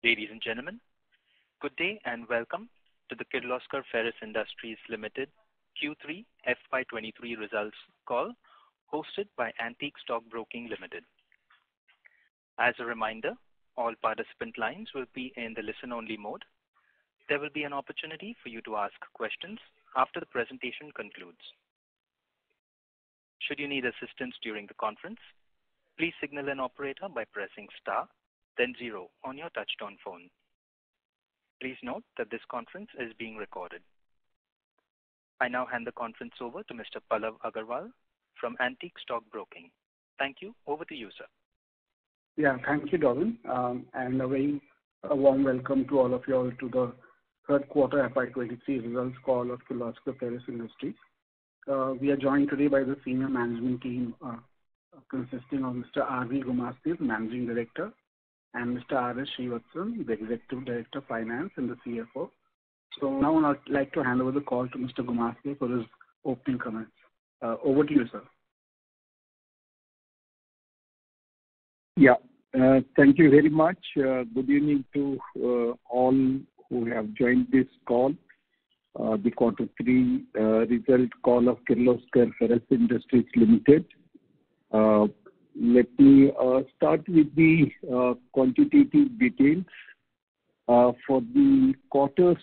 Ladies and gentlemen, good day and welcome to the Kirloskar Ferrous Industries Limited Q3 FY23 results call hosted by Antique Stock Broking Limited. As a reminder, all participant lines will be in the listen-only mode. There will be an opportunity for you to ask questions after the presentation concludes. Should you need assistance during the conference, please signal an operator by pressing star, then 0 on your touchtone phone. Please note that this conference is being recorded. I now hand the conference over to Mr. Pallav Agarwal from Antique Stock Broking. Thank you. Over to you, sir. Yeah, thank you, Darwin. And a very warm welcome to all of you all to the third quarter FY23 results call of Kirloskar Ferrous Industries. We are joined today by the senior management team consisting of Mr. R.V. Gumastev, Managing Director, and Mr. R.S. Srivatsan, the Executive Director of Finance and the CFO. So now I'd like to hand over the call to Mr. Gumastev for his opening comments. Over to you, sir. Yeah, thank you very much. Good evening to all who have joined this call, the quarter 3 result call of Kirloskar Ferrous Industries Limited. Let me start with the quantitative details. For the quarters,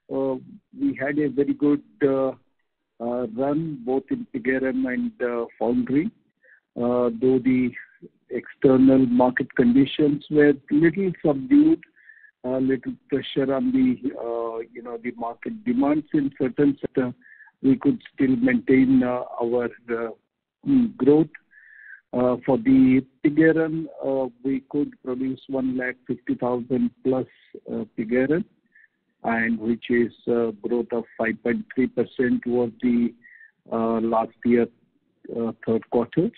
we had a very good run both in Pig and Foundry, though the external market conditions were little subdued, little pressure on the market demands in certain sector. We could still maintain our growth. For the Pig we could produce 150,000 plus Pig and which is growth of 5.3% towards the last year third quarter.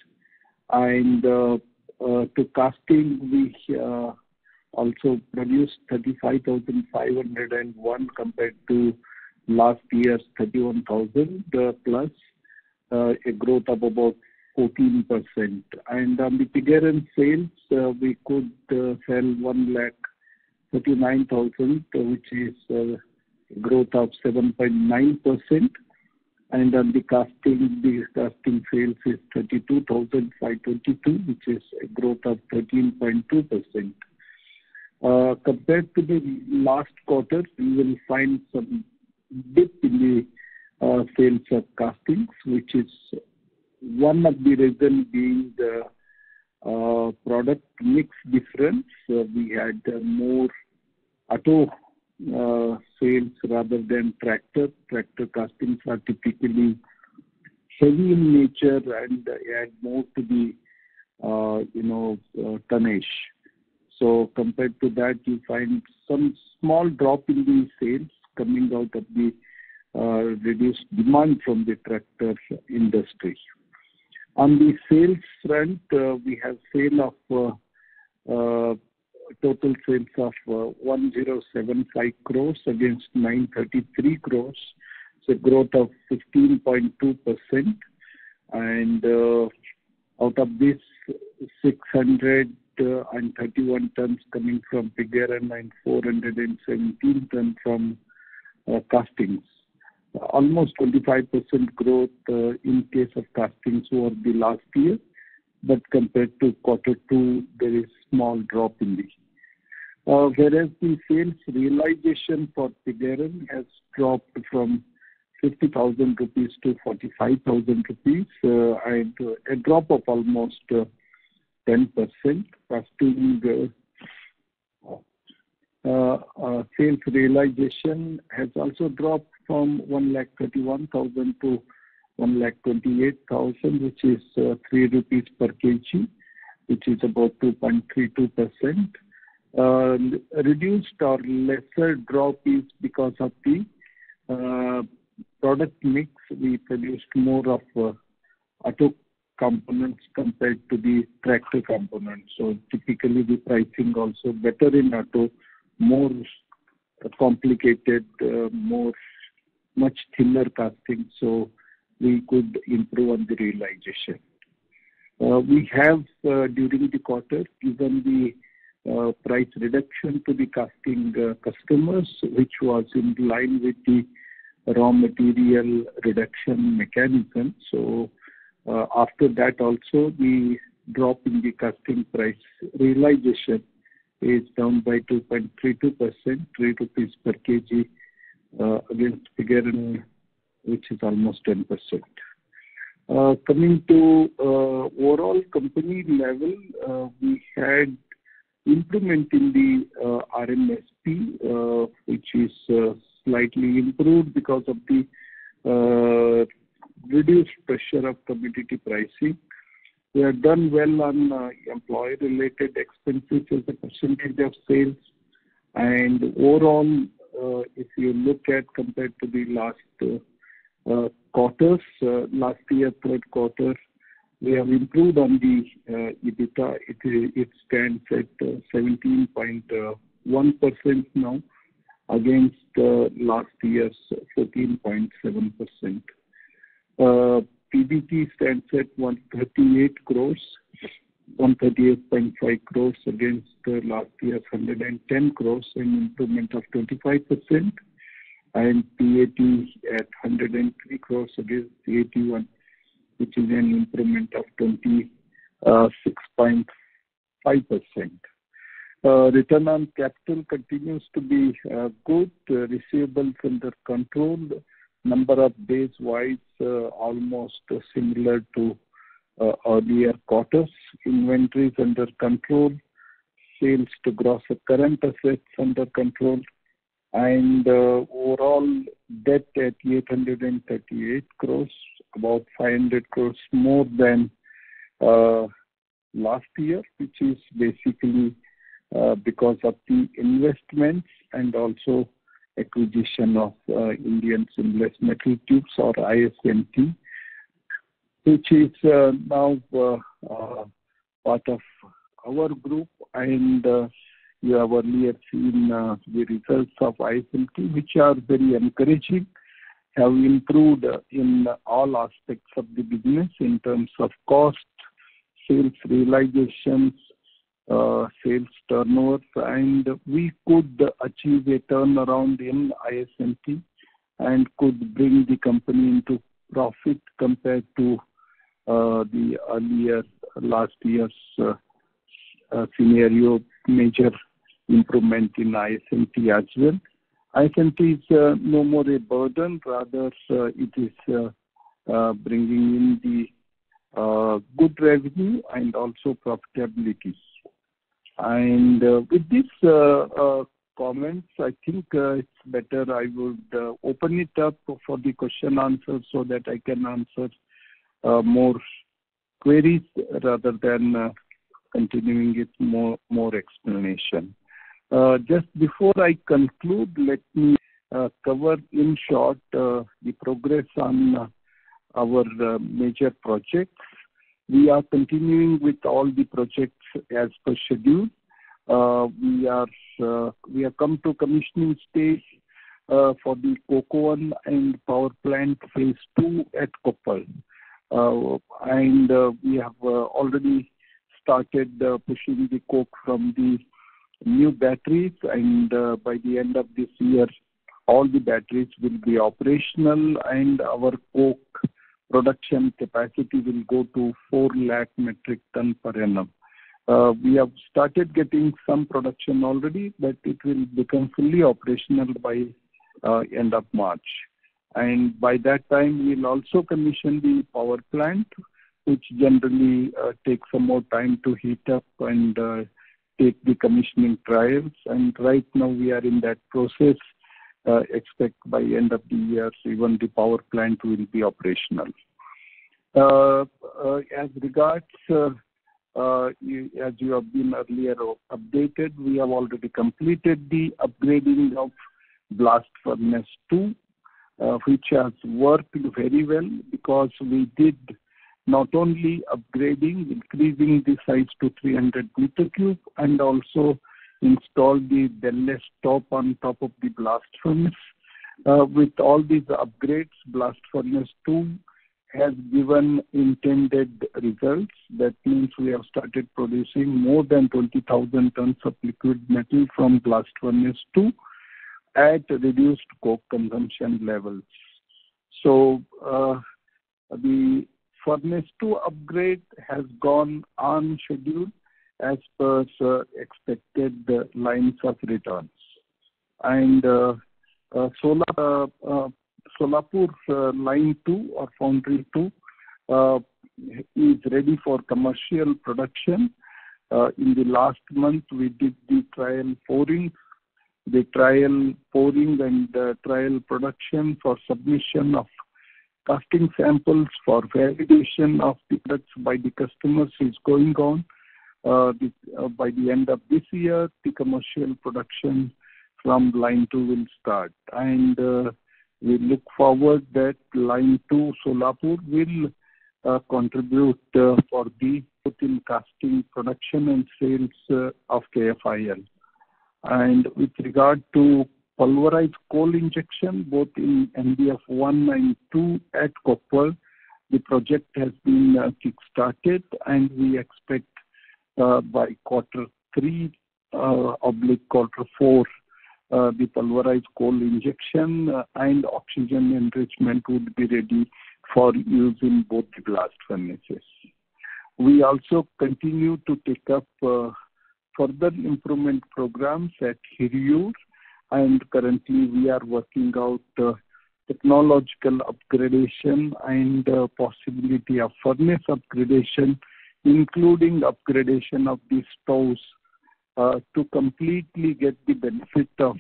And to casting, we also produced 35,501 compared to last year's 31,000 plus, a growth of about 14%. And on the Pig sales, we could sell 139,000, which is a growth of 7.9%. And on the casting sales is 32,522, which is a growth of 13.2%. Compared to the last quarter, you will find some dip in the sales of castings, which is one of the reasons being the product mix difference. We had more auto sales rather than tractor. Tractor castings are typically heavy in nature and add more to the tonnage. So compared to that, you find some small drop in the sales coming out of the reduced demand from the tractor industry. On the sales front, we have sale of total sales of 1075 crores against 933 crores. It's a growth of 15.2%. And out of this, 631 tons coming from Pig and 417 tons from castings. Almost 25% growth in case of castings over the last year, but compared to quarter 2, there is small drop in the. Whereas the sales realization for Pig has dropped from 50,000 rupees to 45,000 rupees, and a drop of almost 10%. Casting sales realization has also dropped from 131,000 to 128,000, which is 3 rupees per kg, which is about 2.32%. Reduced or lesser drop is because of the product mix. We produced more of auto components compared to the tractor components. So typically the pricing also better in auto, more complicated, much thinner casting, so we could improve on the realization. We have during the quarter given the price reduction to the casting customers, which was in line with the raw material reduction mechanism. So after that also, the drop in the casting price realization is down by 2.32%, 3 rupees per kg against figure which is almost 10%. Coming to overall company level, we had improvement in the RMSP, which is slightly improved because of the reduced pressure of commodity pricing. We have done well on employee-related expenses as a percentage of sales. And overall, if you look at compared to the last quarters, last year, third quarter, we have improved on the EBITDA. It stands at 17.1% now against last year's 14.7%. PBT stands at 138 crores, 138.5 crores against last year's 110 crores, an improvement of 25%. And PAT at 103 crores against 81, which is an improvement of 26.5%. Return on capital continues to be good. Receivables under control. Number of days wise, almost similar to earlier quarters. Inventories under control. Sales to gross current assets under control. And overall debt at 838 crores, about 500 crores more than last year, which is basically because of the investments and also acquisition of Indian Seamless Metal Tubes or ISMT, which is now part of our group. And you have earlier seen the results of ISMT, which are very encouraging, have improved in all aspects of the business in terms of cost, sales realizations, sales turnover, and we could achieve a turnaround in ISMT and could bring the company into profit compared to the earlier last year's scenario, major improvement in ISMT as well. ISMT is no more a burden, rather it is bringing in the good revenue and also profitability. And with these comments, I think it's better I would open it up for the question answer so that I can answer more queries rather than continuing it more explanation. Just before I conclude, let me cover in short the progress on our major projects. We are continuing with all the projects as per schedule. We have come to commissioning stage for the Coke Oven and Power Plant Phase 2 at Koppal. And we have already started pushing the coke from the new batteries, and by the end of this year, all the batteries will be operational, and our coke production capacity will go to 4 lakh metric ton per annum. We have started getting some production already, but it will become fully operational by end of March. And by that time, we'll also commission the power plant, which generally takes some more time to heat up and take the commissioning trials. And right now we are in that process. Expect by end of the year, even the power plant will be operational. As regards, as you have been earlier updated, we have already completed the upgrading of Blast Furnace 2, which has worked very well because we did not only upgrading, increasing the size to 300 meter cube, and also installed the belless top on top of the blast furnace. With all these upgrades, Blast Furnace 2 has given intended results. That means we have started producing more than 20,000 tons of liquid metal from blast furnace 2 at reduced coke consumption levels. So the furnace 2 upgrade has gone on schedule as per expected lines of returns. And Solapur line 2 or foundry 2 is ready for commercial production. In the last month, we did the trial pouring and trial production for submission of casting samples for validation of the products by the customers is going on. By the end of this year, the commercial production from line 2 will start. And we look forward that line 2 Solapur will contribute for the both in casting production and sales of KFIL. And with regard to pulverized coal injection, both in MDF 1 and 2 at Koppal, the project has been kick-started, and we expect by quarter 3 quarter 4, the pulverized coal injection and oxygen enrichment would be ready for use in both the blast furnaces. We also continue to take up further improvement programs at Hiriyur, and currently we are working out technological upgradation and possibility of furnace upgradation, including upgradation of the stoves to completely get the benefit of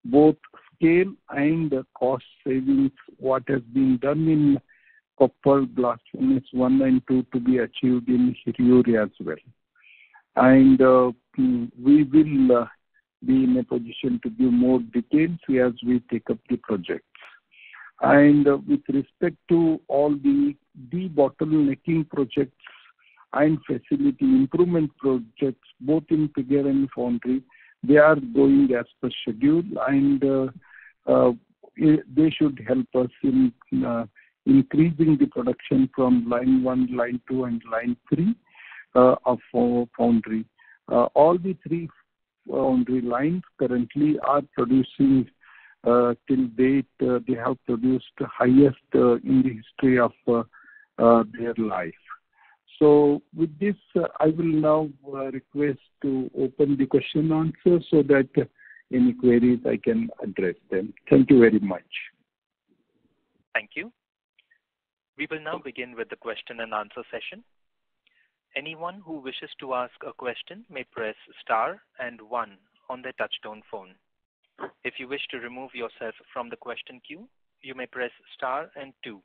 both scale and cost savings, what has been done in Koppal blast furnace 1 and 2 to be achieved in Hiriyur as well. And we will be in a position to give more details as we take up the projects. And with respect to all the debottlenecking projects and facility improvement projects, both in piggery and foundry, they are going as per schedule, and they should help us in increasing the production from line 1, line 2, and line 3 of foundry. All the 3 foundry lines currently are producing till date. They have produced the highest in the history of their life. So with this, I will now request to open the question answer so that any queries I can address them. Thank you very much. Thank you. We will now begin with the question and answer session. Anyone who wishes to ask a question may press star and 1 on their touchtone phone. If you wish to remove yourself from the question queue, you may press star and 2.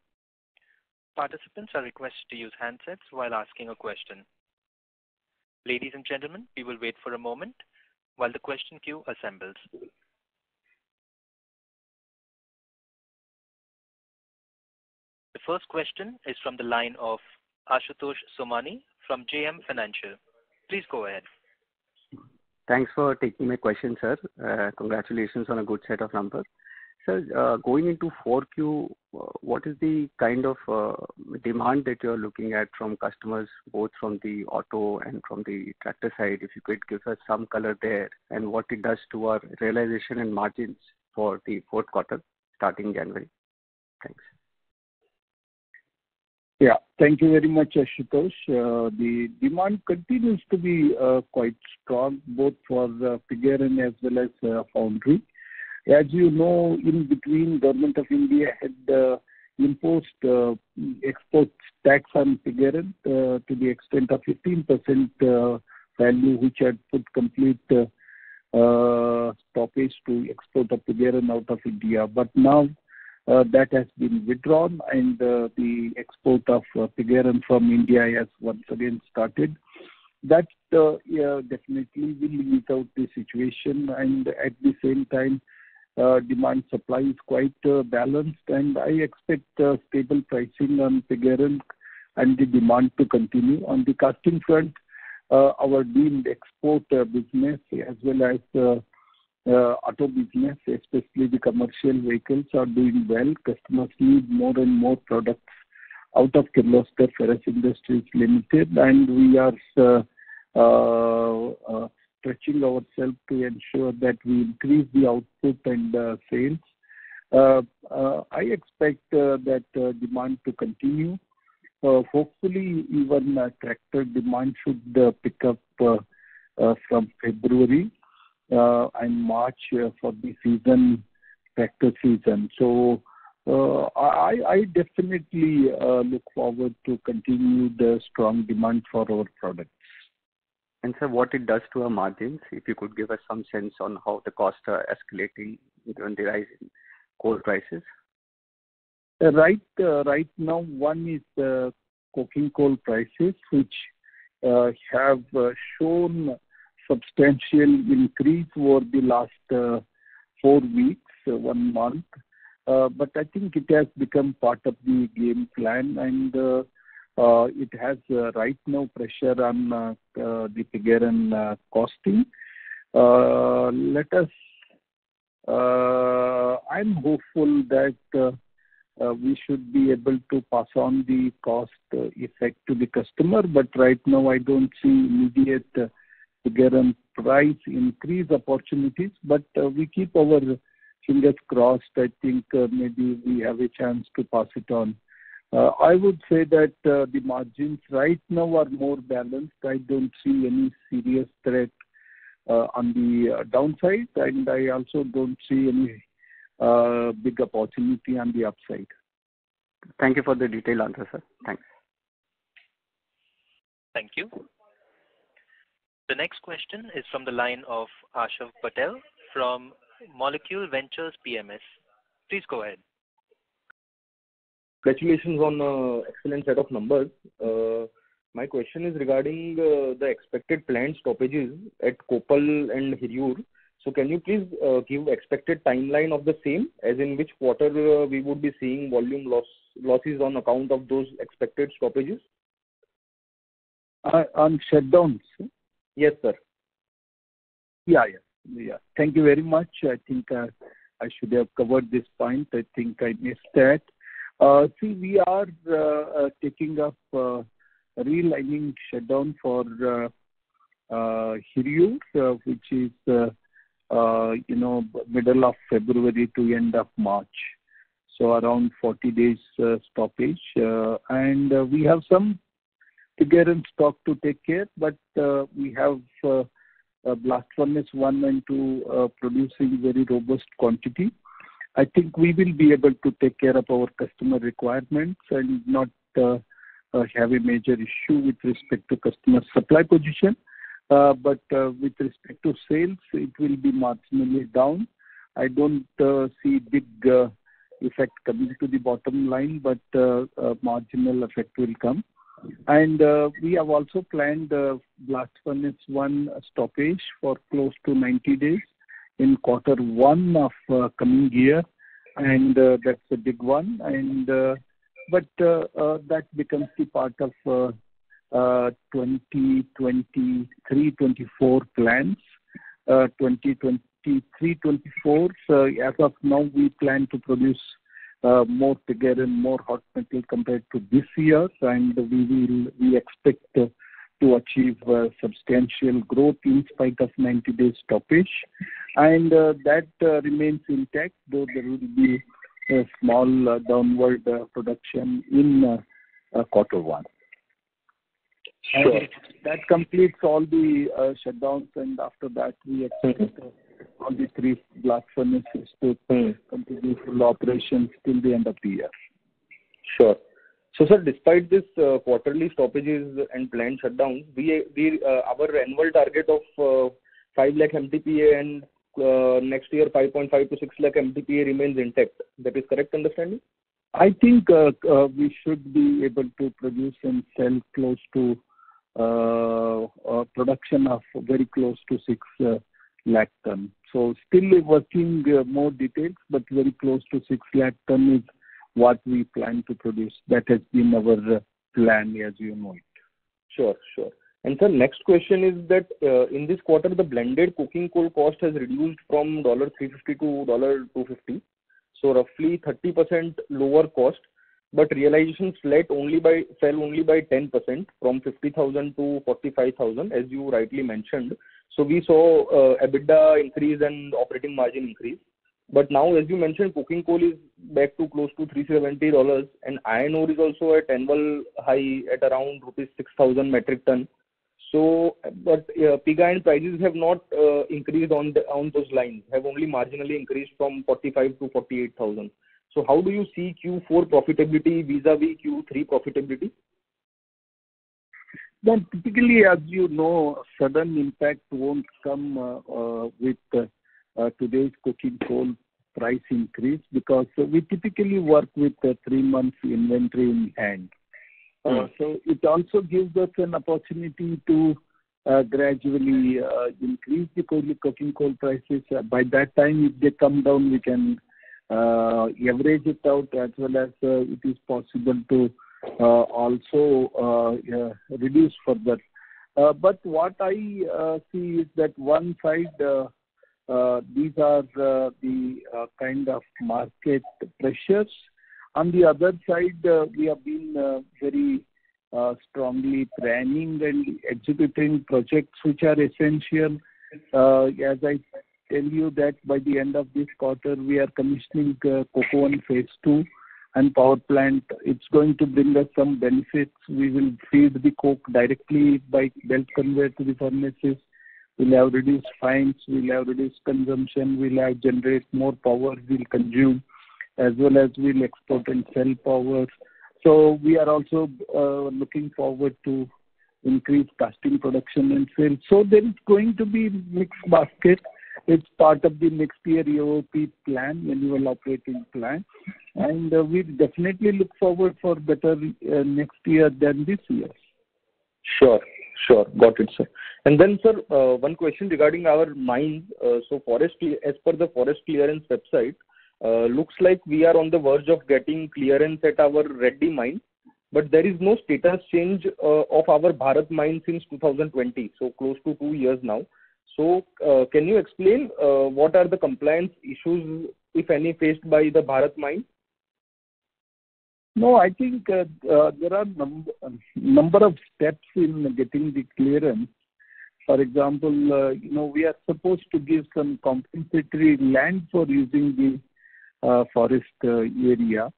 Participants are requested to use handsets while asking a question. Ladies and gentlemen, we will wait for a moment while the question queue assembles. The first question is from the line of Ashutosh Somani from JM Financial. Please go ahead. Thanks for taking my question, sir. Congratulations on a good set of numbers. Sir, going into 4Q, what is the kind of demand that you're looking at from customers, both from the auto and from the tractor side? If you could give us some color there, and what it does to our realization and margins for the fourth quarter starting January. Thanks. Yeah, thank you very much, Ashutosh. The demand continues to be quite strong, both for piggery as well as foundry. As you know, in between, Government of India had imposed export tax on piggery to the extent of 15% value, which had put complete stoppage to export of piggery out of India. But now that has been withdrawn, and the export of piggery from India has once again started. That definitely will ease out the situation, and at the same time, demand supply is quite balanced, and I expect stable pricing on piggery and the demand to continue. On the casting front, our deemed export business as well as auto business, especially the commercial vehicles, are doing well. Customers need more and more products out of Kirloskar Ferrous Industries Limited, and we are stretching ourselves to ensure that we increase the output and sales. I expect that demand to continue. Hopefully, even tractor demand should pick up from February and March for the tractor season. So I definitely look forward to continue the strong demand for our products. And sir, what it does to our margins, if you could give us some sense on how the costs are escalating given the rise in coal prices? Right now, one is coking coal prices, which have shown substantial increase over the last 4 weeks, 1 month. But I think it has become part of the game plan, and it has right now pressure on the figure and costing. I'm hopeful that we should be able to pass on the cost effect to the customer, but right now I don't see immediate figure and price increase opportunities, but we keep our fingers crossed. I think maybe we have a chance to pass it on. I would say that the margins right now are more balanced. I don't see any serious threat on the downside, and I also don't see any big opportunity on the upside. Thank you for the detailed answer, sir. Thanks. Thank you. The next question is from the line of Ashav Patel from Molecule Ventures PMS. Please go ahead. Congratulations on excellent set of numbers. My question is regarding the expected plant stoppages at Concall and Ferrous. So can you please give expected timeline of the same, as in which quarter we would be seeing volume losses on account of those expected stoppages? On shutdowns? Yes, sir. Yeah. Thank you very much. I think I should have covered this point. I think I missed that. See, we are taking up relining shutdown for Ferrous, which is middle of February to end of March. So around 40 days stoppage, and we have some figure and stock to take care, but we have blast furnace 1 and 2 producing very robust quantity. I think we will be able to take care of our customer requirements and not have a major issue with respect to customer supply position. But with respect to sales, it will be marginally down. I don't see big effect coming to the bottom line, but marginal effect will come. And we have also planned blast furnace 1 stoppage for close to 90 days in Q1 of coming year, and that's a big one. And but that becomes the part of 2023-24 plans. 2023-24. So as of now, we plan to produce more figure and more hot metal compared to this year, and we expect to achieve substantial growth in spite of 90 days stoppage, and that remains intact, though there will be a small downward production in Q1. Sure. And that completes all the shutdowns, and after that we expect all the 3 blast furnaces to continue full operations till the end of the year. Sure. So, sir, despite this quarterly stoppages and plant shutdowns, our annual target of 5 lakh MTPA and next year 5.5 to 6 lakh MTPA remains intact. That is correct understanding? I think we should be able to produce and sell close to production of very close to 6 lakh ton. So still working more details, but very close to 6 lakh ton is what we plan to produce. That has been our plan, as you know it. Sure. And sir, next question is that in this quarter, the blended coking coal cost has reduced from $350 to $250. So roughly 30% lower cost. but realization fell only by 10% from 50,000 to 45,000, as you rightly mentioned. So we saw EBITDA increase and operating margin increase. But now, as you mentioned, coking coal is back to close to $370, and iron ore is also at annual high at around rupees 6,000 metric ton. So, but pig iron prices have not increased on those lines, have only marginally increased from 45 to 48,000. So, how do you see Q4 profitability vis-a-vis Q3 profitability? Then typically, as you know, sudden impact won't come with today's coking coal price increase, because we typically work with 3 months inventory in hand. So it also gives us an opportunity to gradually increase the coking coal prices. By that time, if they come down, we can average it out, as well as it is possible to also reduce further. But what I see is that one side, these are the kind of market pressures. On the other side, we have been very strongly planning and executing projects which are essential. As I tell you that by the end of this quarter, we are commissioning Coke Oven Phase 2 and power plant. It's going to bring us some benefits. We will feed the coke directly by belt conveyor to the furnaces. We'll have reduced fines, we'll have reduced consumption, we'll have generate more power we'll consume, as well as we'll export and sell power. So we are also looking forward to increase casting production and sales. So there is going to be mixed basket. It's part of the next year EOP plan, annual operating plan. And we definitely look forward for better next year than this year. Sure. Got it, sir. And then, sir, one question regarding our mines. So as per the forest clearance website, looks like we are on the verge of getting clearance at our Reddy mine, but there is no status change of our Bharat mine since 2020, so close to 2 years now. So can you explain what are the compliance issues, if any, faced by the Bharat mine? No, I think there are number of steps in getting the clearance. For example, we are supposed to give some compensatory land for using the forest area.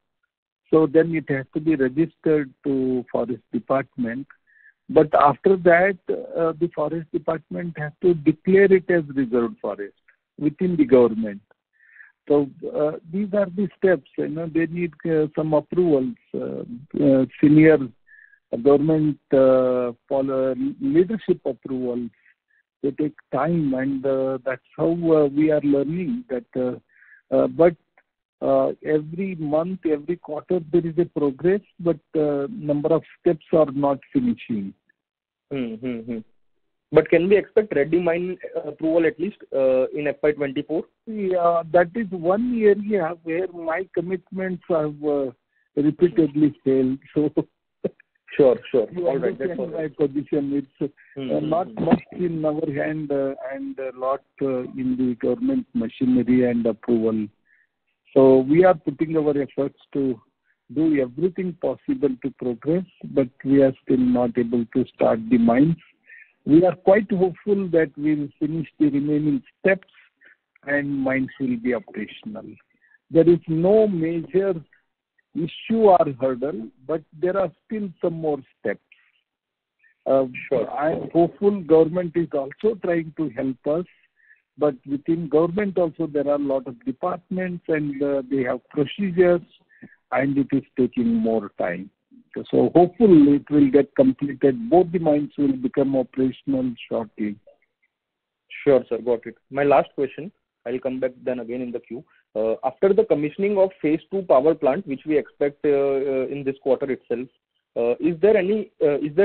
So then it has to be registered to Forest Department. But after that, the Forest Department has to declare it as reserved forest within the government. So these are the steps. They need some approvals, senior government leadership approvals. They take time, and that's how we are learning that. But every month, every quarter, there is a progress, but number of steps are not finishing. But can we expect Reddy mine approval at least in FY24? Yeah, that is one area where my commitments have repeatedly failed. So Sure. You All right. understand my position. It's not much in our hand and a lot in the government machinery and approval. So we are putting our efforts to do everything possible to progress, but we are still not able to start the mines. We are quite hopeful that we will finish the remaining steps and mines will be operational. There is no major issue or hurdle, but there are still some more steps. Sure. I am hopeful government is also trying to help us, but within government also there are a lot of departments and they have procedures, and it is taking more time. So hopefully it will get completed. Both the mines will become operational shortly. Sure, sir. Got it. My last question, I'll come back then again in the queue. After the commissioning of Phase 2 power plant, which we expect in this quarter itself, is there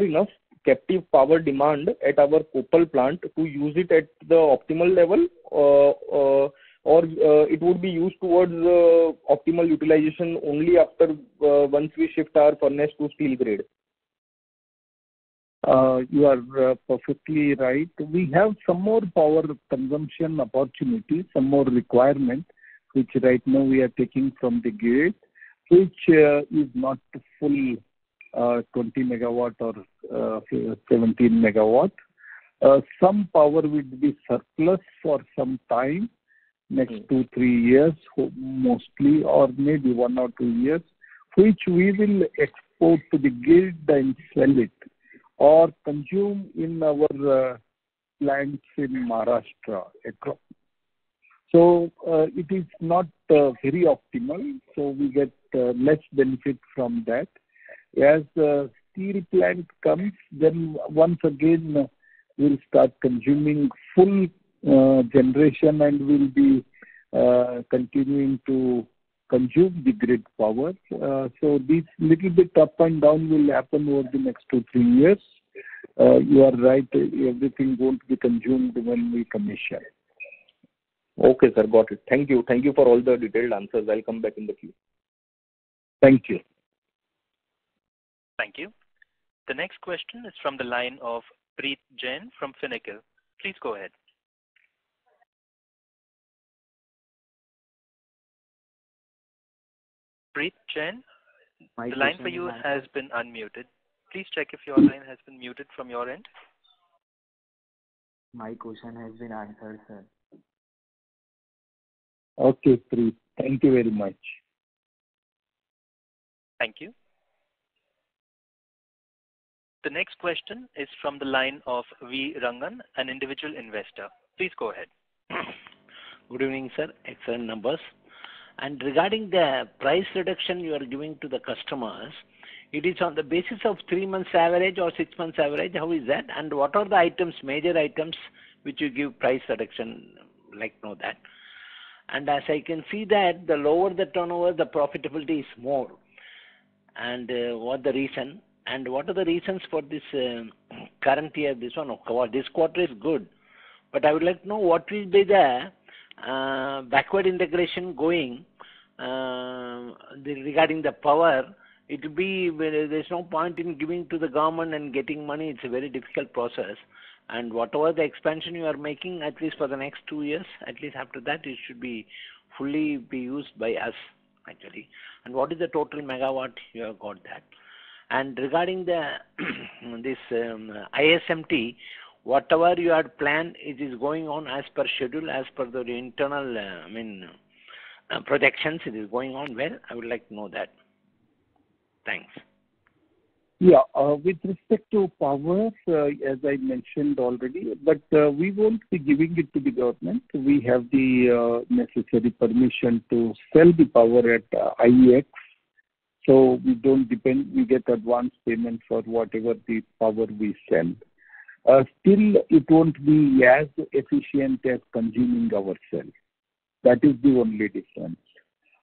enough captive power demand at our Koppal plant to use it at the optimal level, or it would be used towards optimal utilization only after once we shift our furnace to steel grade? You are perfectly right. We have some more power consumption opportunities, some more requirement, which right now we are taking from the grid. which is not full 20 megawatt or 17 megawatt. Some power will be surplus for some time, next 2-3 years mostly, or maybe 1 or 2 years, which we will export to the grid and sell it or consume in our plants in Maharashtra. So it is not very optimal, so we get less benefit from that. As the steel plant comes, then once again we'll start consuming full generation and will be continuing to consume the grid power. So this little bit up and down will happen over the next 2-3 years. You are right, everything won't be consumed when we commission. Okay, sir, got it. Thank you. Thank you for all the detailed answers. I'll come back in the queue. Thank you. Thank you. The next question is from the line of Preet Jain from Finacle. Please go ahead. Preet Jain, the line for you has been unmuted. Please check if your line has been muted from your end. My question has been answered, sir. Okay, Preet. Thank you very much. Thank you. The next question is from the line of V. Rangan, an individual investor. Please go ahead. Good evening, sir. Excellent numbers. And regarding the price reduction you are giving to the customers, it is on the basis of 3 months average or 6 months average. How is that? And what are the items, major items, which you give price reduction? Like know that. And as I can see that the lower the turnover, the profitability is more. And what the reason? And what are the reasons for this current year? This quarter is good, but I would like to know what will be the backward integration going regarding the power. It will be there's no point in giving to the government and getting money. It's a very difficult process. And whatever the expansion you are making, at least for the next 2 years, at least after that, it should be fully be used by us actually. And what is the total megawatt you have got that? And regarding the this ISMT, whatever you had planned, it is going on as per schedule, as per the internal projections. It is going on well. I would like to know that. Thanks. Yeah, with respect to power, as I mentioned already, but we won't be giving it to the government. We have the necessary permission to sell the power at IEX. So we don't depend, we get advance payment for whatever the power we sell. Still, it won't be as efficient as consuming ourselves. That is the only difference.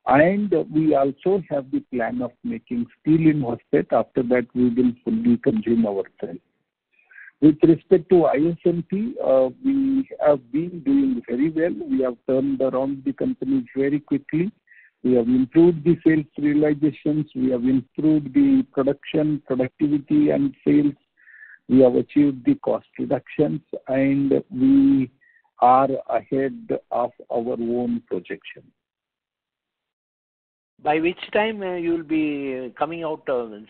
And we also have the plan of making steel in Hostet. After that, we will fully consume ourselves. With respect to ISMT, we have been doing very well. We have turned around the company very quickly. We have improved the sales realizations. We have improved the production, productivity and sales. We have achieved the cost reductions and we are ahead of our own projection. By which time you will be coming out,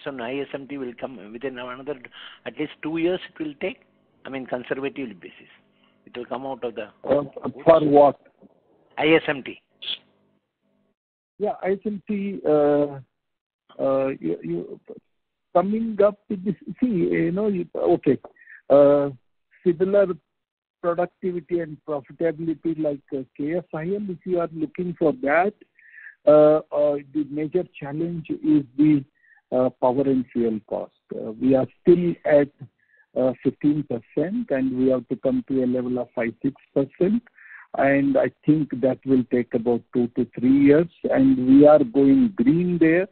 some ISMT will come within another, at least 2 years it will take? I mean, conservative basis. It will come out of the... for what? ISMT. Yeah, ISMT, coming up with this, okay, similar productivity and profitability like KSIL, if you are looking for that, the major challenge is the power and fuel cost. We are still at 15% and we have to come to a level of 5-6%. And I think that will take about 2 to 3 years. And we are going green there.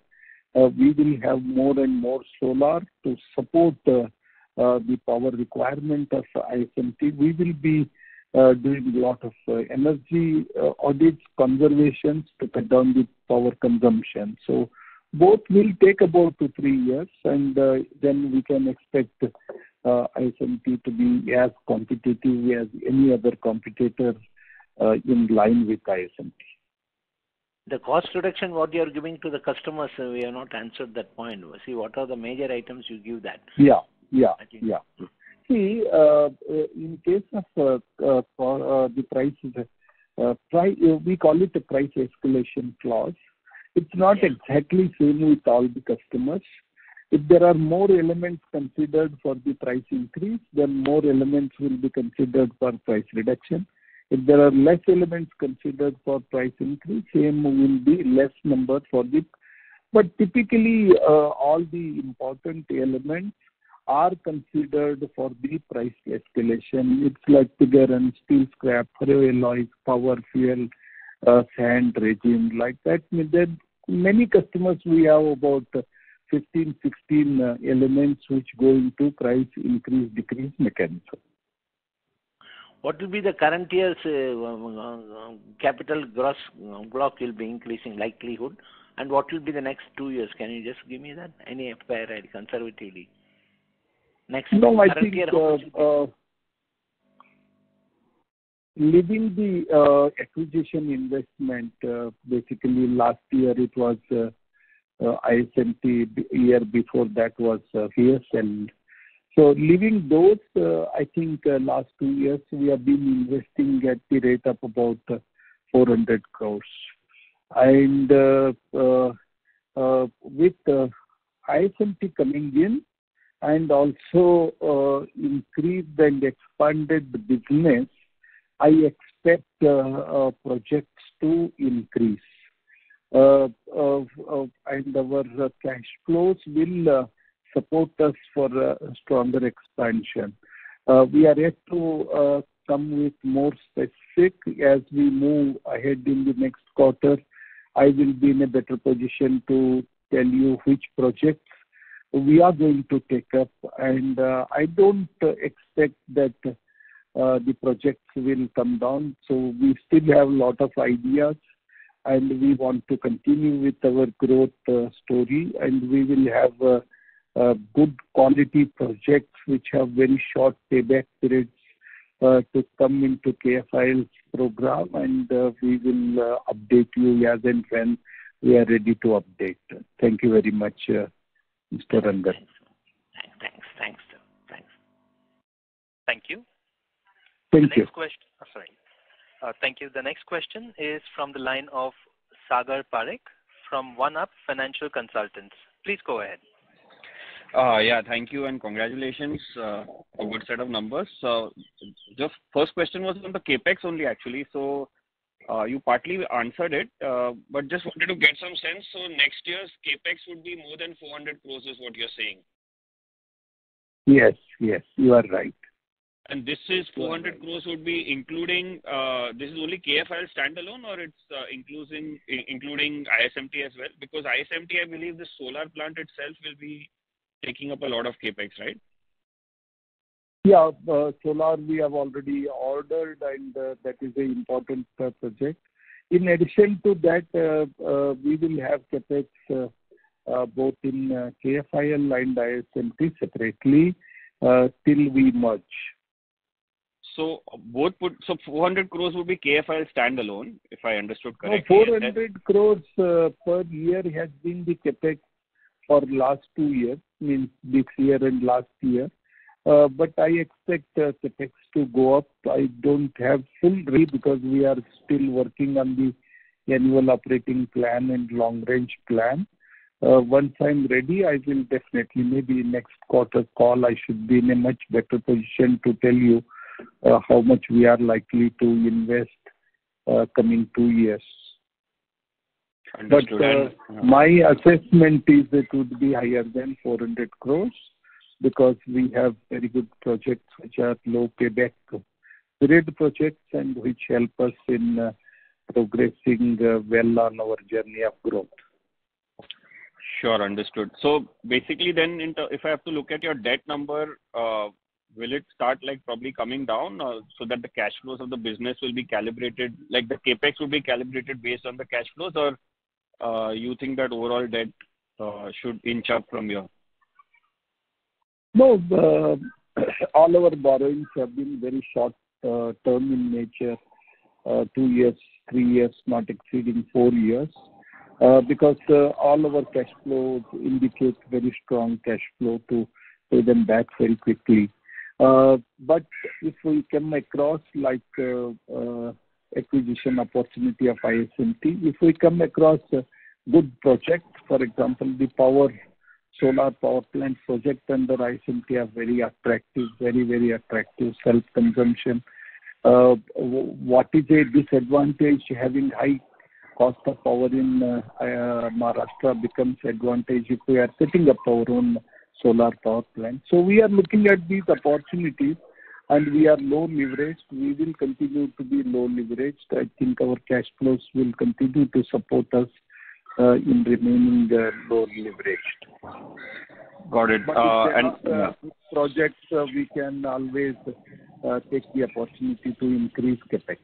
We will have more and more solar to support the power requirement of ISMT. We will be doing a lot of energy audits, conservations to cut down the power consumption. So both will take about 2 to 3 years, and then we can expect ISMT to be as competitive as any other competitor in line with ISMT. The cost reduction, what you are giving to the customers, we have not answered that point. See, what are the major items you give that? Yeah. I think. Yeah. See, in case of the prices, we call it a price escalation clause. It's not exactly same with all the customers. If there are more elements considered for the price increase, then more elements will be considered for price reduction. If there are less elements considered for price increase, same will be less number for the. But typically, all the important elements are considered for the price escalation. It's like pigger and steel scrap, alloys, power, fuel, sand, resin, like that. Then many customers, we have about 15, 16 elements which go into price increase, decrease mechanism. What will be the current year's capital gross block will be increasing likelihood? And what will be the next 2 years? Can you just give me that? Any FY conservatively? Next I current think year, leaving the acquisition investment, basically last year it was ISMT, year before that was VSL. So leaving those, I think last 2 years we have been investing at the rate of about 400 crores. And with ISMT coming in, and also increased and expanded the business, I expect projects to increase. And our cash flows will support us for a stronger expansion. We are yet to come with more specific. As we move ahead in the next quarter, I will be in a better position to tell you which projects we are going to take up, and I don't expect that the projects will come down. So we still have a lot of ideas, and we want to continue with our growth story, and we will have good quality projects which have very short payback periods to come into KFIL's program, and we will update you as and when we are ready to update. Thank you very much, Mr. Rangan. Thanks. Thank you. Thank you. Thank you. The next question is from the line of Sagar Parekh from One Up Financial Consultants. Please go ahead. Thank you and congratulations. A good set of numbers. The first question was on the capex only actually. So you partly answered it, but just wanted to get some sense. So next year's capex would be more than 400 crores is what you're saying. Yes, you are right. And this is 400 crores would be including, this is only KFIL standalone, or it's including ISMT as well? Because ISMT, I believe the solar plant itself will be taking up a lot of capex, right? Yeah, solar we have already ordered, and that is an important project. In addition to that, we will have capex both in KFIL and ISMT separately till we merge. So 400 crores would be KFIL standalone, if I understood correctly. 400 crores per year has been the capex for last 2 years, means this year and last year. But I expect capex to go up. I don't have full read because we are still working on the annual operating plan and long range plan. Once I'm ready, I will definitely, maybe next quarter call, I should be in a much better position to tell you how much we are likely to invest coming 2 years. Understood. But my assessment is it would be higher than 400 crores because we have very good projects which are low payback period projects and which help us in progressing well on our journey of growth. Sure, understood. So basically then, if I have to look at your debt number, will it start like probably coming down so that the cash flows of the business will be calibrated, like the capex will be calibrated based on the cash flows, or you think that overall debt should inch up from here? No, all our borrowings have been very short term in nature, 2 years 3 years, not exceeding 4 years, because all our cash flows indicate very strong cash flow to pay them back very quickly. But if we come across like acquisition opportunity of ISMT, if we come across a good project, for example, the solar power plant project under ISMT are very attractive, very attractive self-consumption. What is a disadvantage? Having high cost of power in Maharashtra becomes advantage if we are setting up our own solar power plant. So we are looking at these opportunities, and we are low leveraged. We will continue to be low leveraged. I think our cash flows will continue to support us in remaining low leveraged. Got it. Projects, we can always take the opportunity to increase capex.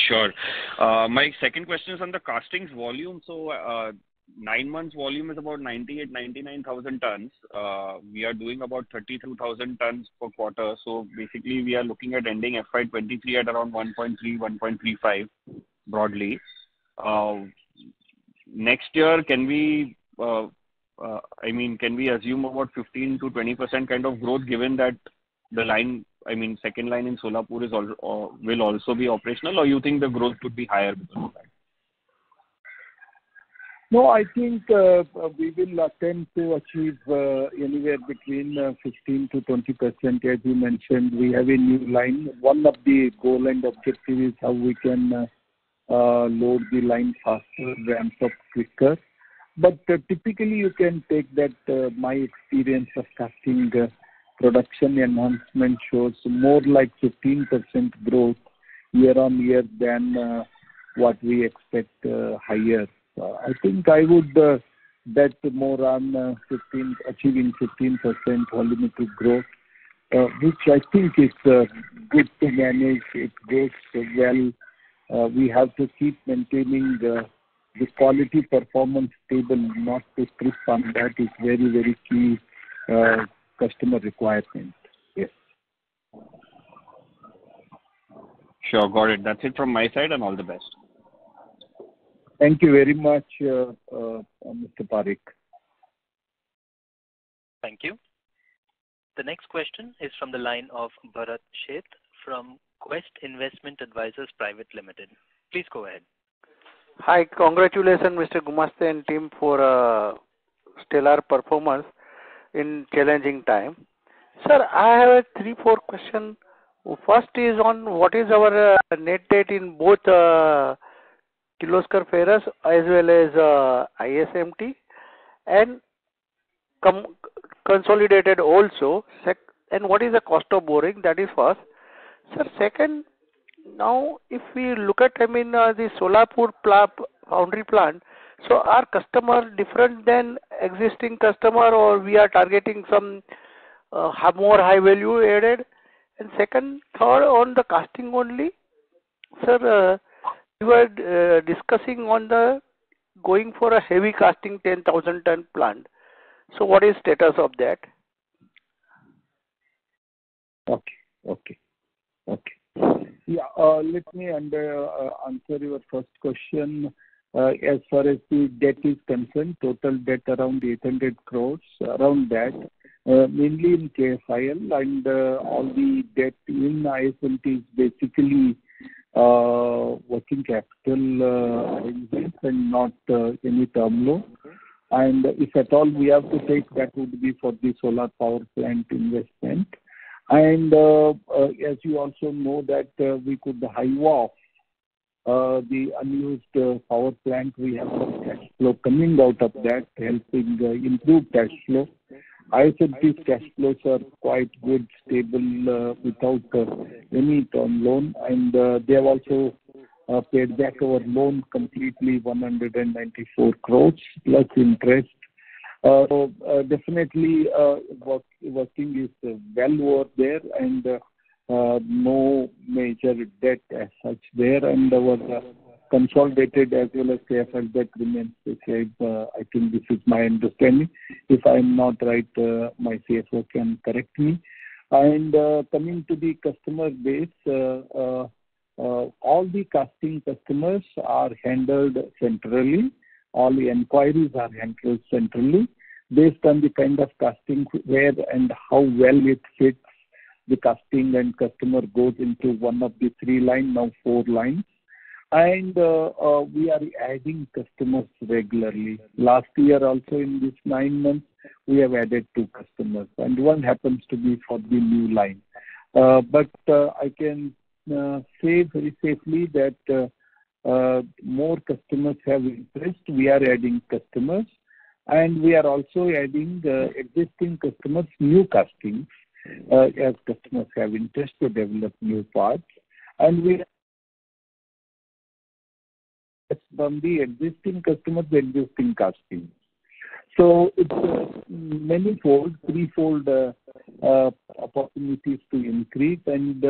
Sure. My second question is on the castings volume. So 9 months volume is about 99,000 tons. We are doing about 32,000 tons per quarter. So basically, we are looking at ending FY23 at around 1.3, 1.35 broadly. Next year, can we assume about 15 to 20% kind of growth, given that the line, second line in Solapur will also be operational, or you think the growth could be higher because of that? No, I think we will attempt to achieve anywhere between 15 to 20%. As you mentioned, we have a new line. One of the goal and objective is how we can load the line faster, ramp up quicker. But typically, you can take that my experience of casting production enhancement shows more like 15% growth year on year than what we expect higher. I think I would bet more on achieving 15% volumetric growth, which I think is good to manage. It goes well. We have to keep maintaining the quality performance stable, not to trip on that is very key customer requirement. Yes. Sure, got it. That's it from my side, and all the best. Thank you very much, Mr. Parekh. Thank you. The next question is from the line of Bharat Sheth from Quest Investment Advisors Private Limited. Please go ahead. Hi, congratulations, Mr. Gumaste and team for stellar performance in challenging time. Sir, I have 3-4 questions. First is on what is our net debt in both Kirloskar Ferrous as well as ISMT, and consolidated also. And what is the cost of borrowing? That is first. Sir, second, now if we look at the Solapur foundry plant, so are customer different than existing customer, or we are targeting some more high value added? And second, third, on the casting only, sir, we were discussing on the going for a heavy casting 10,000 ton plant. So what is status of that? Okay. Yeah, let me answer your first question. As far as the debt is concerned, total debt around 800 crores, around that, mainly in KFIL, and all the debt in ISMT is basically working capital arrangements and not any term loan. And if at all we have to take, that would be for the solar power plant investment. And as you also know that we could hive off the unused power plant. We have some cash flow coming out of that, helping improve cash flow. ISMT's cash flows are quite good, stable, without any term loan, and they have also paid back our loan completely, 194 crores plus interest. So definitely working is well over there, and no major debt as such there, and our consolidated as well as KFL debt remains the same. I think this is my understanding. If I am not right, my CFO can correct me. And coming to the customer base, all the casting customers are handled centrally. All the inquiries are handled centrally based on the kind of casting where and how well it fits the casting, and customer goes into one of the 3 lines, now 4 lines. And we are adding customers regularly. Last year also in this 9 months, we have added 2 customers, and one happens to be for the new line. But I can say very safely that more customers have interest. We are adding customers, and we are also adding existing customers new castings as customers have interest to develop new parts. And we from the existing customers, the existing castings. So it's many-fold, 3-fold opportunities to increase, and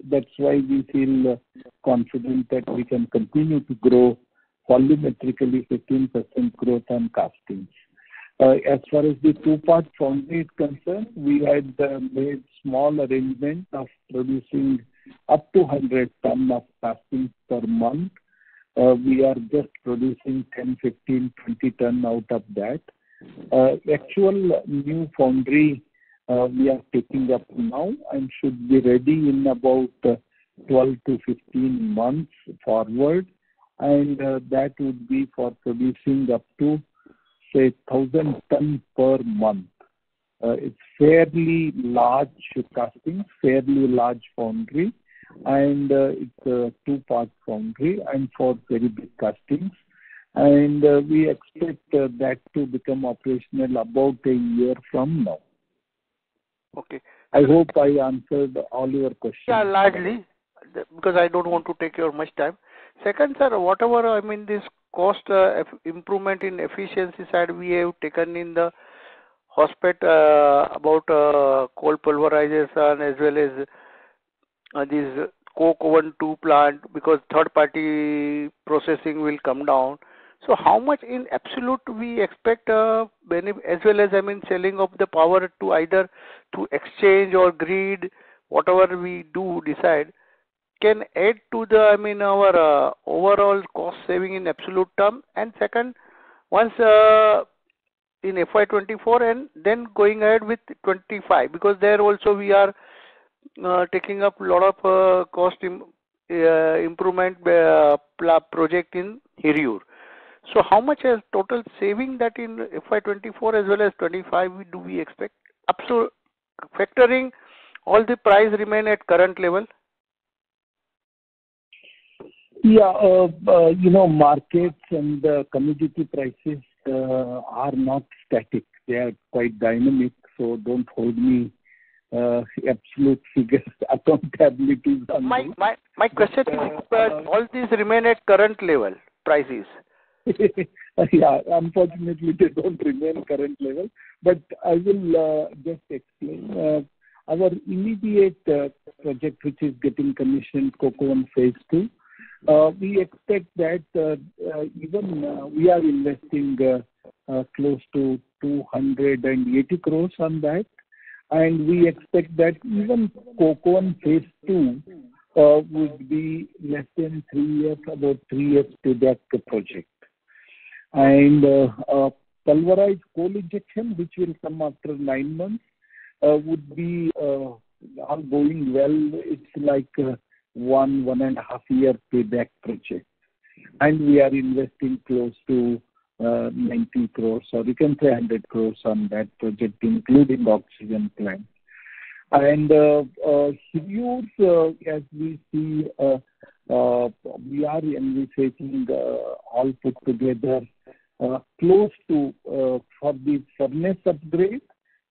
that's why we feel confident that we can continue to grow volumetrically 15% growth on castings. As far as the 2-part foundry is concerned, we had made small arrangement of producing up to 100 tons of castings per month. We are just producing 10, 15, 20 tons out of that. Actual new foundry we are taking up now and should be ready in about 12 to 15 months forward, and that would be for producing up to say 1,000 tons per month. It's fairly large casting, fairly large foundry, and it's a 2-part foundry and for very big castings. And we expect that to become operational about a year from now. Okay. I hope I answered all your questions. Yeah, largely, because I don't want to take your much time. Second, sir, whatever, this cost improvement in efficiency side we have taken in the hospital about coal pulverization as well as this coke oven 2 plant, because third party processing will come down. So how much in absolute we expect benefit, as well as selling of the power to either to exchange or grid, whatever we do decide, can add to the our overall cost saving in absolute term. And second, once in FY24 and then going ahead with 25, because there also we are taking up a lot of cost improvement project in Hirur. So how much is total saving that in FY24 as well as 25 do we expect? Absolute, factoring all the price remain at current level? Yeah, markets and commodity prices are not static. They are quite dynamic, so don't hold me absolute figures, accountability. My question is, all these remain at current level prices? Yeah, unfortunately they don't remain current level, but I will just explain. Our immediate project, which is getting commissioned, Coke Oven Phase 2, we expect that even we are investing close to 280 crores on that, and we expect that even Coke Oven Phase 2 would be less than 3 years, about 3 years to that project. And pulverized coal injection, which will come after 9 months, would be all going well. It's like 1.5 year payback project. And we are investing close to 90 crores, or you can say 100 crores on that project, including oxygen plant. And Hirur, as we see, we are envisaging all put together close to for the furnace upgrade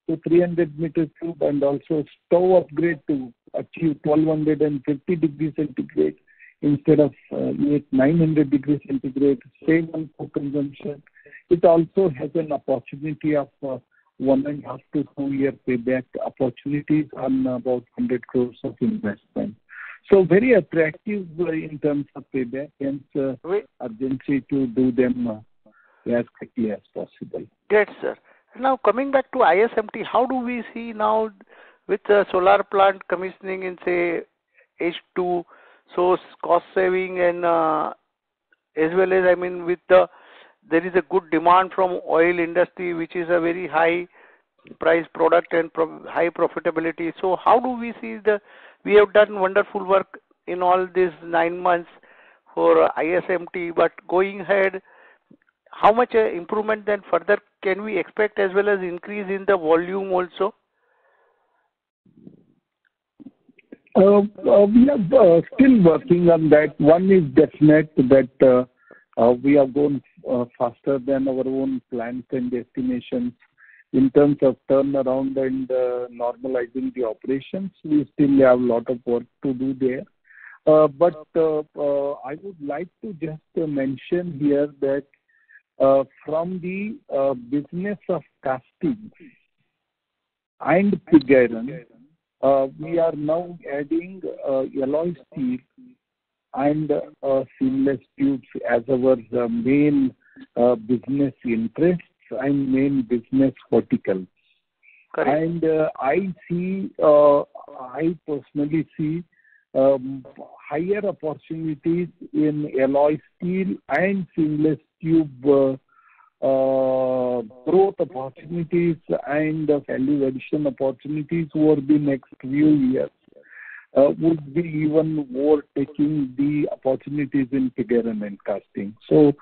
to 300 meter cube, and also stove upgrade to achieve 1250 degrees centigrade instead of 900 degrees centigrade, same on coke consumption. It also has an opportunity of 1.5 to 2 year payback opportunities on about 100 crores of investment. So very attractive in terms of payback, hence urgency to do them as quickly as possible. Great, sir. Now coming back to ISMT, how do we see now with the solar plant commissioning in say H2? So cost saving and as well as, I mean, there is a good demand from oil industry, which is a very high price product and high profitability. So how do we see we have done wonderful work in all these 9 months for ISMT, but going ahead, how much improvement then further can we expect, as well as increase in the volume also? We are still working on that. One is definite that we have gone faster than our own plans and estimations in terms of turnaround and normalizing the operations. We still have a lot of work to do there. But I would like to just mention here that from the business of casting and pig iron, we are now adding alloy steel and seamless tubes as our main business interests and main business verticals. Correct. And I personally see higher opportunities in alloy steel and seamless tube growth opportunities and value addition opportunities over the next few years. Would be even more taking the opportunities in pig iron and casting. So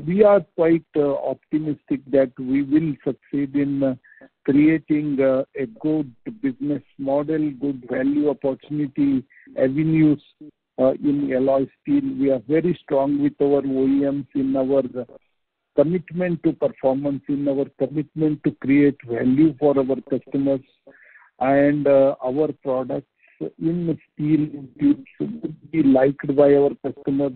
we are quite optimistic that we will succeed in creating a good business model, good value opportunity avenues in alloy steel. We are very strong with our OEMs in our commitment to performance, in our commitment to create value for our customers, and our products in steel tubes should be liked by our customers,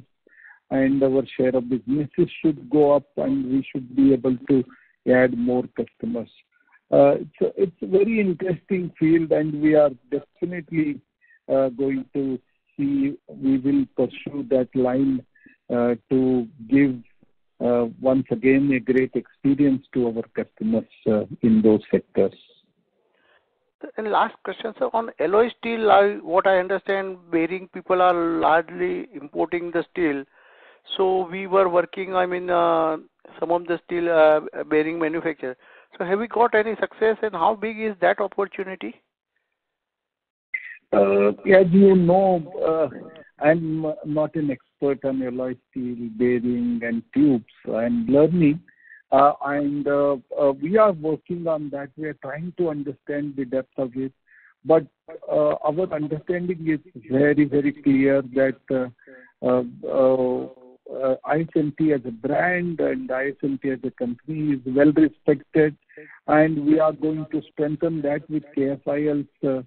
and our share of businesses should go up, and we should be able to add more customers. It's a very interesting field, and we are definitely going to see, we will pursue that line to give once again a great experience to our customers in those sectors. And last question, sir, on alloy steel, what I understand, bearing people are largely importing the steel. So we were working, I mean, some of the steel bearing manufacturers. So have we got any success, and how big is that opportunity? As you know, I'm not an expert on alloy steel, bearing and tubes. I'm learning. And we are working on that. We are trying to understand the depth of it. But our understanding is very, very clear that ISMT as a brand and ISMT as a company is well respected, and we are going to strengthen that with KFIL's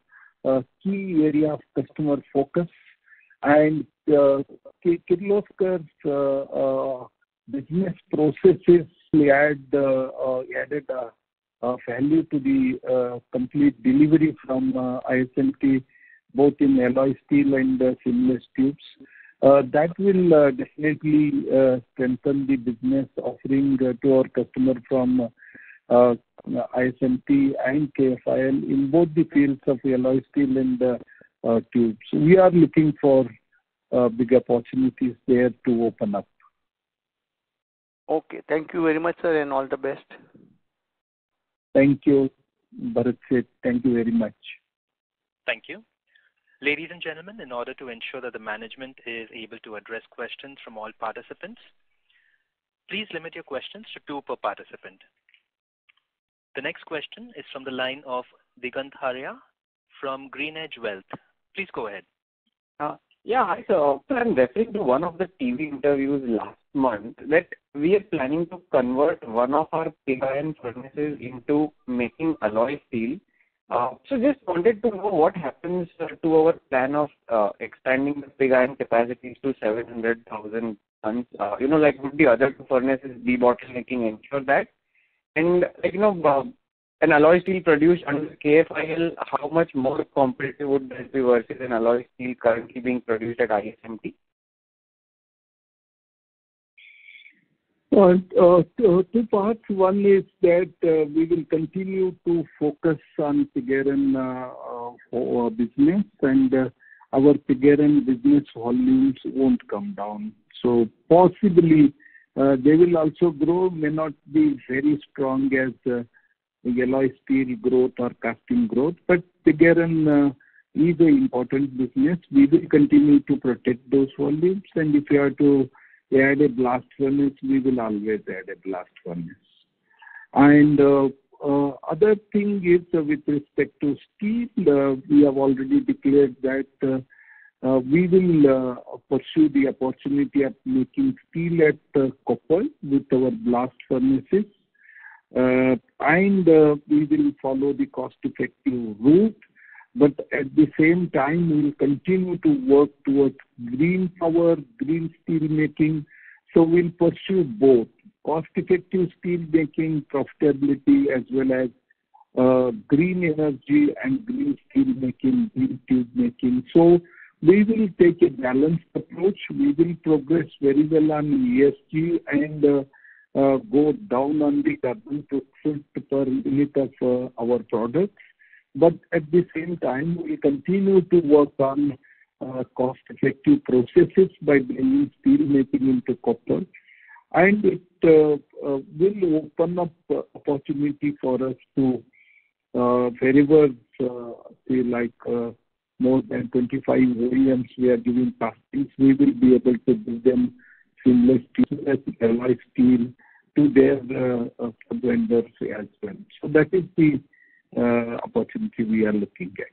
key area of customer focus. And Kirloskar's business processes added value to the complete delivery from ISMT, both in alloy steel and seamless tubes. That will definitely strengthen the business offering to our customer from ISMT and KFIL in both the fields of alloy steel and tubes. We are looking for big opportunities there to open up. Okay. Thank you very much, sir, and all the best. Thank you, Bharat Seth. Thank you very much. Thank you. Ladies and gentlemen, in order to ensure that the management is able to address questions from all participants, please limit your questions to 2 per participant. The next question is from the line of Digant Haria from GreenEdge Wealth. Please go ahead. Yeah, hi sir. So I'm referring to one of the TV interviews last month that we are planning to convert one of our pig iron furnaces into making alloy steel. So just wanted to know what happens to our plan of expanding the pig iron capacities to 700,000 tons. Like would the other 2 furnaces debottlenecking ensure that? And an alloy steel produced under KFIL, how much more competitive would that be versus an alloy steel currently being produced at ISMT? Two parts. One is that we will continue to focus on pig iron business, and our pig business volumes won't come down. So possibly they will also grow, may not be very strong as alloy steel growth or casting growth, but pig is an important business. We will continue to protect those volumes, and if you have to add a blast furnace, we will always add a blast furnace. And other thing is with respect to steel, we have already declared that we will pursue the opportunity of making steel at Koppal with our blast furnaces. And we will follow the cost-effective route, but at the same time, we will continue to work towards green power, green steel making. So we'll pursue both cost-effective steel making, profitability, as well as green energy and green steel making, green tube making. So we will take a balanced approach. We will progress very well on ESG and go down on the carbon footprint per unit of our products. But at the same time, we continue to work on cost-effective processes by bringing steel making into copper. And it will open up opportunity for us to, wherever, say like more than 25 OEMs we are giving castings, we will be able to give them seamless steel as alloy steel to their vendors as well. So that is the opportunity we are looking at.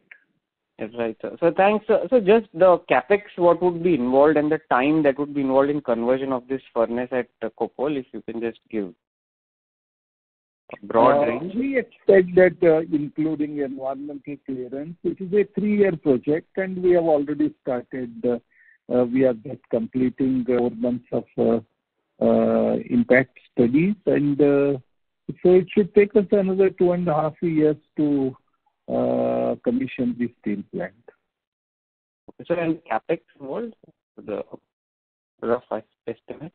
That's right, sir. So thanks. So just the capex, what would be involved and the time that would be involved in conversion of this furnace at Koppal, if you can just give a broad range. We expect that including environmental clearance, it is a 3-year project, and we have already started. We are just completing 4 months of impact studies, and so it should take us another 2.5 years to commission the steel plant. Okay, so and capex involved, the rough estimate?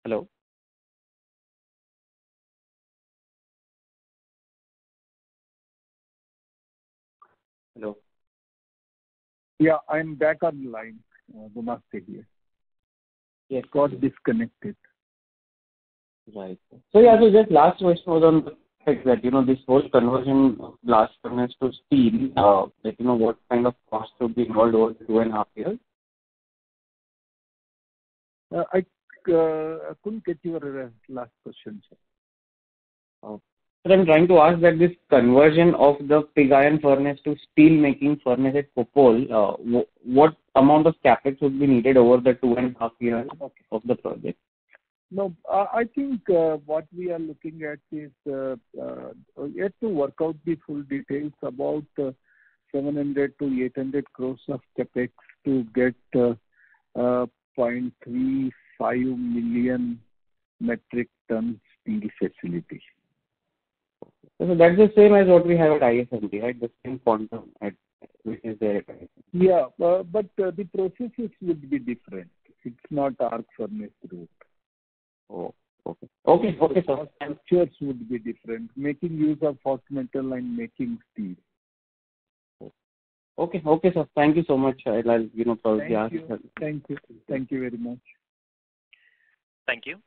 Hello? Hello? Yeah, I'm back on the line. Namaste here. Yes. Got disconnected. Right. So yeah, so just last question was on the fact that, this whole conversion of blast furnace to steel, what kind of cost would be involved over 2.5 years? I couldn't get your last question, sir. So I'm trying to ask that this conversion of the pig iron furnace to steel making furnace at Koppal, what amount of capex would be needed over the 2.5 years of the project? No, I think what we are looking at is yet to work out the full details, about 700 to 800 crores of capex to get 0.35 million metric ton steel facility. So that's the same as what we have at ISMT, right? The same quantum which is there at ISMT. Yeah, but the processes would be different. It's not arc furnace route. Oh, okay. Okay, sir. Structures would be different. Making use of hot metal and making steel. Okay, sir. Thank you so much. I'll probably ask. Thank you very much. Thank you.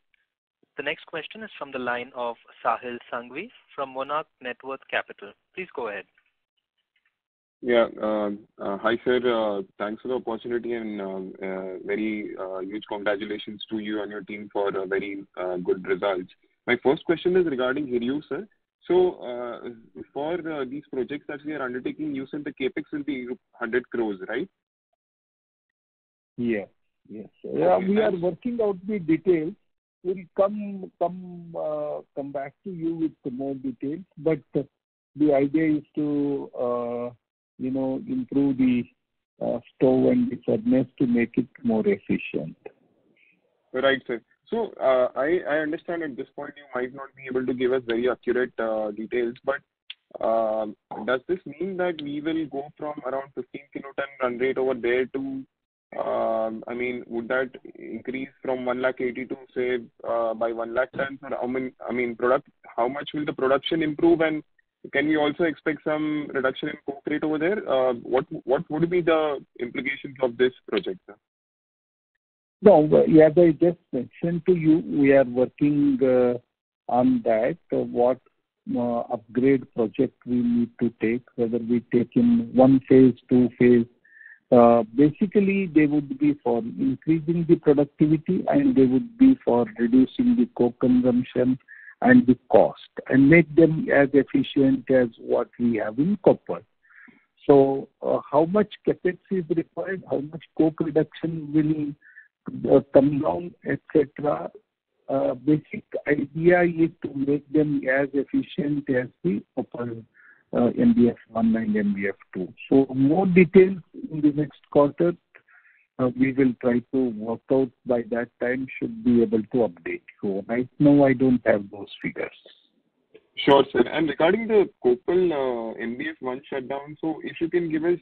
The next question is from the line of Sahil Sanghvi from Monarch Networth Capital. Please go ahead. Yeah. Hi, sir. Thanks for the opportunity and very huge congratulations to you and your team for very good results. My first question is regarding Hiryu, sir. So for these projects that we are undertaking, you said the capex will be 100 crores, right? Yes. Yeah, we are working out the details. We'll come back to you with more details. But the idea is to improve the stove and the furnace to make it more efficient. Right, sir. So I understand at this point you might not be able to give us very accurate details, but does this mean that we will go from around 15 kiloton run rate over there to I mean, would that increase from 180 to say by 1 lakh tons? Or how much will the production improve, and can we also expect some reduction in coke rate over there? What would be the implications of this project, sir? No, as I just mentioned to you, we are working on that. What upgrade project we need to take, whether we take in one phase, two phase. Basically, they would be for increasing the productivity, and they would be for reducing the coke consumption and the cost, and make them as efficient as what we have in copper. So, how much capex is required, how much coke reduction will come down, etc. Basic idea is to make them as efficient as the copper MBF1 and MBF2. So more details in the next quarter, we will try to work out. By that time, should be able to update you. Right now, I don't have those figures. Sure, sir. And regarding the Concall MBF1 shutdown, so if you can give us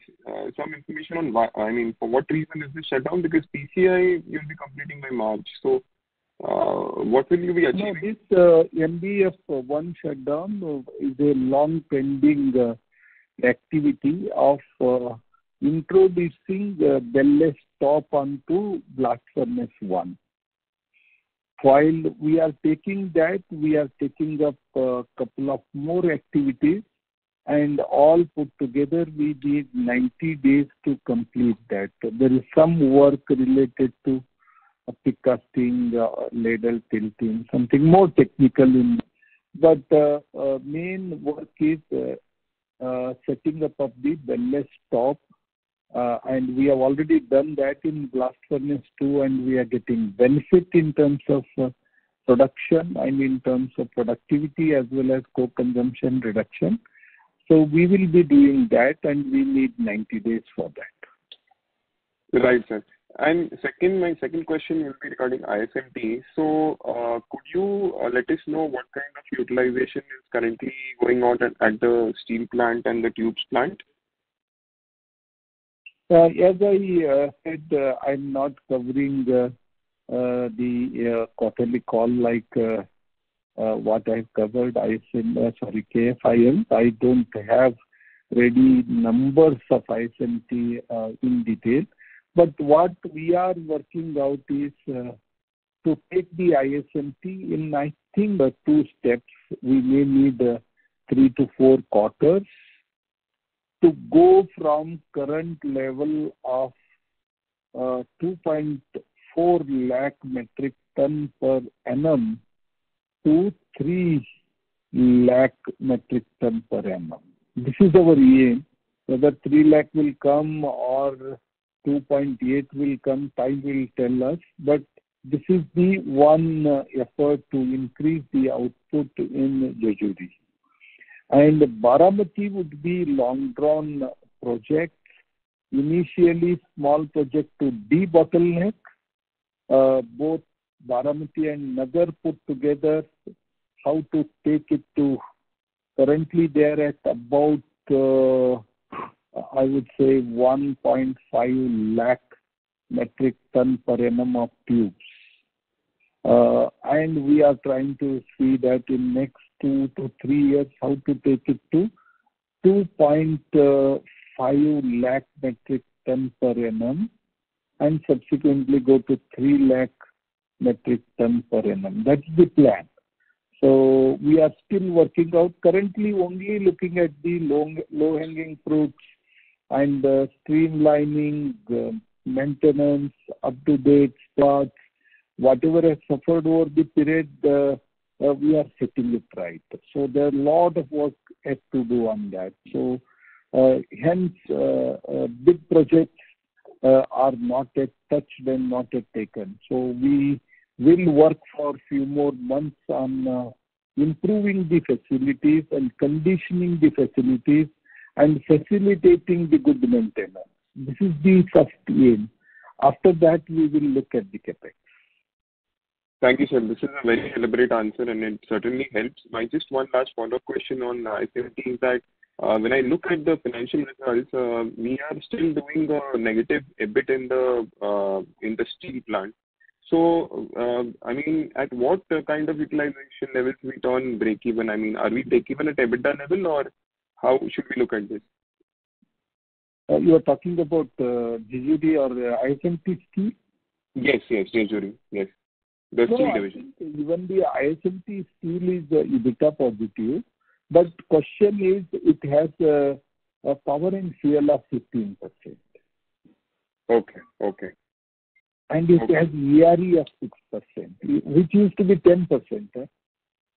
some information on why, for what reason is this shutdown? Because PCI you'll be completing by March. So what will you be achieving? No, this MBF1 shutdown is a long pending activity of introducing bellless top onto blast furnace 1. While we are taking that, we are taking up a couple of more activities, and all put together we need 90 days to complete that. There is some work related to pick casting, ladle tilting, something more technical but main work is setting up of the bellless top, and we have already done that in blast furnace 2, and we are getting benefit in terms of production and in terms of productivity as well as coke consumption reduction. So we will be doing that, and we need 90 days for that. Right, sir. And my second question will be regarding ISMT. So could you let us know what kind of utilization is currently going on at the steel plant and the tubes plant? As I said, I'm not covering the quarterly call like what I've covered KFIL. I don't have ready numbers of ISMT in detail. But what we are working out is to take the ISMT in, I think, 2 steps. We may need 3 to 4 quarters to go from current level of 2.4 lakh metric ton per annum to 3 lakh metric ton per annum. This is our aim. Whether 3 lakh will come or 2.8 will come, time will tell us. But this is the one effort to increase the output in Jejuri. And Baramati would be long-drawn project. Initially, small project to debottleneck. Both Baramati and Nagar put together, how to take it to, currently they are at about I would say 1.5 lakh metric ton per annum of tubes. And we are trying to see that in next 2 to 3 years, how to take it to 2.5 lakh metric ton per annum and subsequently go to 3 lakh metric ton per annum. That's the plan. So we are still working out. Currently only looking at the low-hanging fruits and streamlining, maintenance, up-to-date parts, whatever has suffered over the period, we are setting it right. So there are a lot of work yet to do on that. So hence, big projects are not yet touched and not yet taken. So we will work for a few more months on improving the facilities and conditioning the facilities and facilitating the good maintenance. This is the first aim. After that, we will look at the capex. Thank you, sir. This is a very elaborate answer, and it certainly helps. Just one last follow-up question on ISMT is that when I look at the financial results, we are still doing a negative EBIT in the steel plant. So, I mean, at what kind of utilization levels we turn break-even? I mean, are we break-even at EBITDA level, or how should we look at this? You are talking about GGD or ISMT steel? Yes, Jejuri. Yes. The steel division. I think even the ISMT steel is EBITDA positive, but question is it has a power and fuel of 15%. Okay. And it has ERE of 6%, which used to be 10%.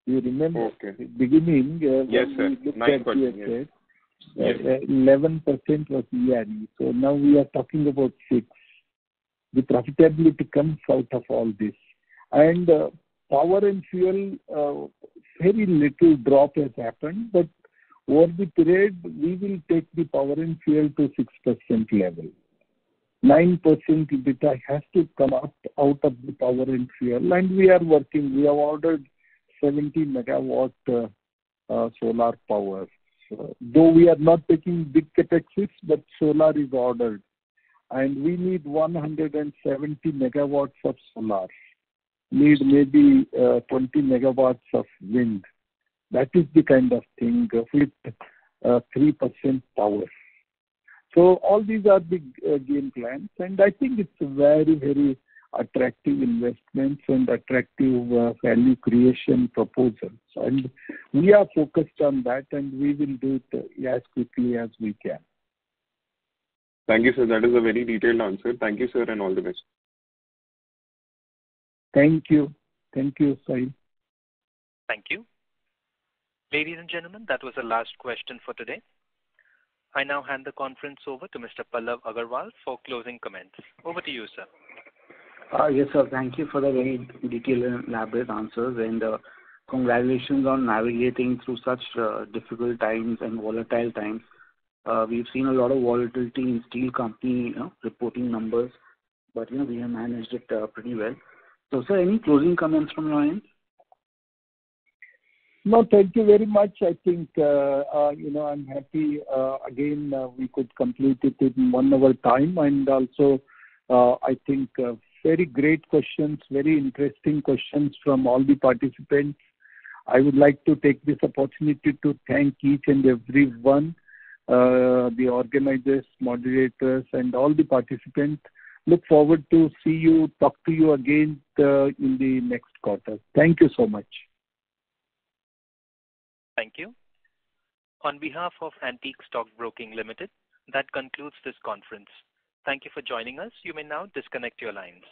You remember? Okay. Beginning, yes, sir. we looked 9%. at yes. 11% was ERE. So now we are talking about 6. The profitability comes out of all this. And power and fuel, very little drop has happened, but over the period, we will take the power and fuel to 6% level. 9% EBITDA has to come out of the power and fuel, and we are working. We have ordered 70 megawatt solar power. So, though we are not taking big capexes, but solar is ordered. And we need 170 megawatts of solar. Need maybe 20 megawatts of wind. That is the kind of thing with 3% power. So all these are the game plans, and I think it's very, very attractive investments and attractive value creation proposals. And we are focused on that, and we will do it as quickly as we can. Thank you, sir. That is a very detailed answer. Thank you, sir, and all the best. Thank you. Thank you, Sahil. Thank you. Ladies and gentlemen, that was the last question for today. I now hand the conference over to Mr. Pallav Agarwal for closing comments. Over to you, sir. Yes, sir. Thank you for the very detailed and elaborate answers, and congratulations on navigating through such difficult times and volatile times. We've seen a lot of volatility in steel company reporting numbers, but we have managed it pretty well. So, sir, any closing comments from your end? No, thank you very much. I think, I'm happy, again, we could complete it in 1 hour time. And also, I think very great questions, very interesting questions from all the participants. I would like to take this opportunity to thank each and every one, the organizers, moderators, and all the participants. Look forward to talk to you again in the next quarter. Thank you so much. Thank you. On behalf of Antique Stock Broking Limited, that concludes this conference. Thank you for joining us. You may now disconnect your lines.